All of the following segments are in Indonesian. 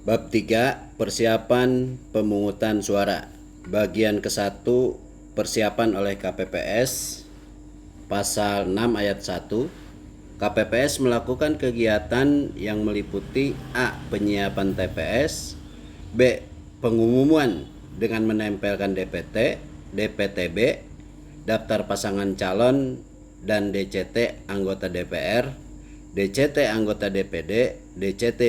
Bab 3. Persiapan pemungutan suara. Bagian ke-1, persiapan oleh KPPS. Pasal 6 ayat 1. KPPS melakukan kegiatan yang meliputi A. Penyiapan TPS, B. Pengumuman dengan menempelkan DPT, DPTB, daftar pasangan calon, dan DCT anggota DPR, DCT anggota DPD, DCT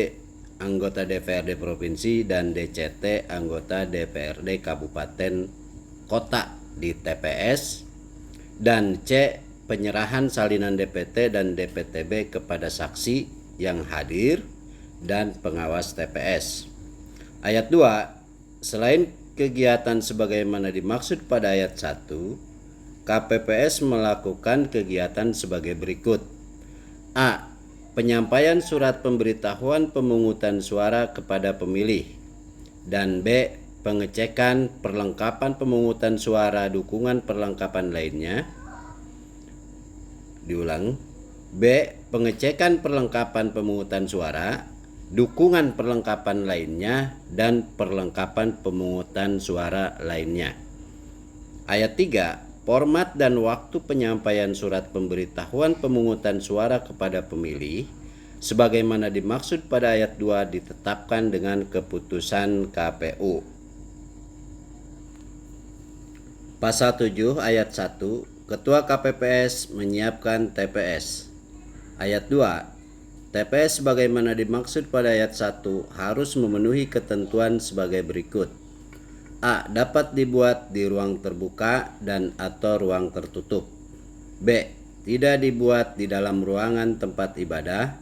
anggota DPRD Provinsi, dan DCT anggota DPRD Kabupaten Kota di TPS, dan C. Penyerahan salinan DPT dan DPTB kepada saksi yang hadir dan pengawas TPS. Ayat 2. Selain kegiatan sebagaimana dimaksud pada ayat 1, KPPS melakukan kegiatan sebagai berikut. A. Penyampaian surat pemberitahuan pemungutan suara kepada pemilih. Dan B. Pengecekan perlengkapan pemungutan suara dukungan perlengkapan lainnya. Diulang. B. Pengecekan perlengkapan pemungutan suara, dukungan perlengkapan lainnya, dan perlengkapan pemungutan suara lainnya. Ayat 3. Format dan waktu penyampaian surat pemberitahuan pemungutan suara kepada pemilih sebagaimana dimaksud pada ayat 2 ditetapkan dengan keputusan KPU. Pasal 7 ayat 1. Ketua KPPS menyiapkan TPS. Ayat 2. TPS sebagaimana dimaksud pada ayat 1 harus memenuhi ketentuan sebagai berikut. A. Dapat dibuat di ruang terbuka dan atau ruang tertutup. B. Tidak dibuat di dalam ruangan tempat ibadah.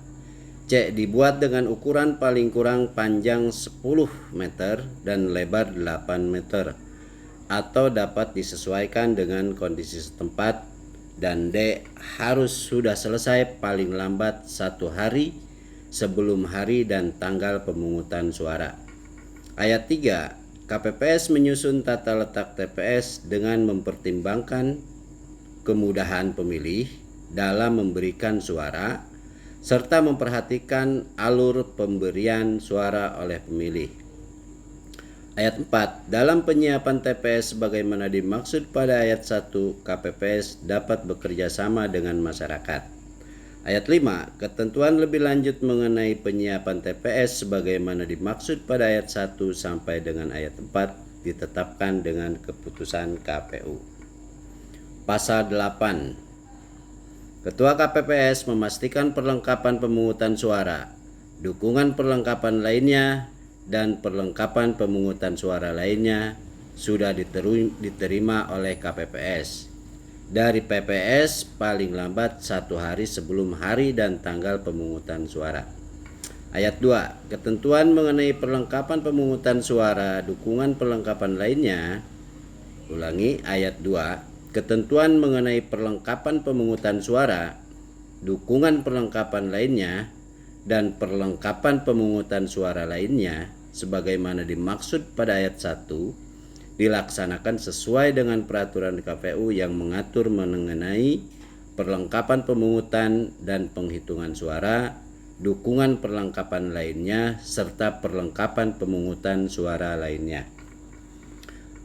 C. Dibuat dengan ukuran paling kurang panjang 10 meter dan lebar 8 meter atau dapat disesuaikan dengan kondisi setempat. Dan D. Harus sudah selesai paling lambat 1 hari sebelum hari dan tanggal pemungutan suara. Ayat 3. KPPS menyusun tata letak TPS dengan mempertimbangkan kemudahan pemilih dalam memberikan suara serta memperhatikan alur pemberian suara oleh pemilih. Ayat 4. Dalam penyiapan TPS sebagaimana dimaksud pada ayat 1, KPPS dapat bekerja sama dengan masyarakat. Ayat 5. Ketentuan lebih lanjut mengenai penyiapan TPS sebagaimana dimaksud pada ayat 1 sampai dengan ayat 4 ditetapkan dengan keputusan KPU. Pasal 8. Ketua KPPS memastikan perlengkapan pemungutan suara, dukungan perlengkapan lainnya, dan perlengkapan pemungutan suara lainnya sudah diterima oleh KPPS dari PPS paling lambat 1 hari sebelum hari dan tanggal pemungutan suara. Ayat 2. Ketentuan mengenai perlengkapan pemungutan suara, dukungan perlengkapan lainnya. Ulangi, ayat 2. Ketentuan mengenai perlengkapan pemungutan suara, dukungan perlengkapan lainnya, dan perlengkapan pemungutan suara lainnya sebagaimana dimaksud pada ayat 1 dilaksanakan sesuai dengan peraturan KPU yang mengatur mengenai perlengkapan pemungutan dan penghitungan suara, dukungan perlengkapan lainnya, serta perlengkapan pemungutan suara lainnya.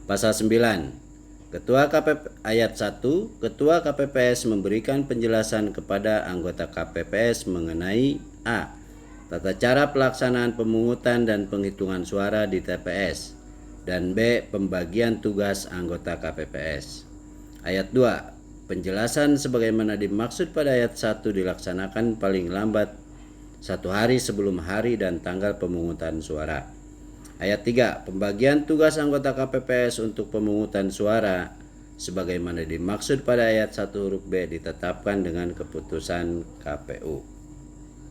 Pasal 9. Ayat 1. Ketua KPPS memberikan penjelasan kepada anggota KPPS mengenai A. Tata cara pelaksanaan pemungutan dan penghitungan suara di TPS, dan B. Pembagian tugas anggota KPPS. Ayat 2. Penjelasan sebagaimana dimaksud pada ayat 1 dilaksanakan paling lambat 1 hari sebelum hari dan tanggal pemungutan suara. Ayat 3. Pembagian tugas anggota KPPS untuk pemungutan suara sebagaimana dimaksud pada ayat 1 huruf B ditetapkan dengan keputusan KPU.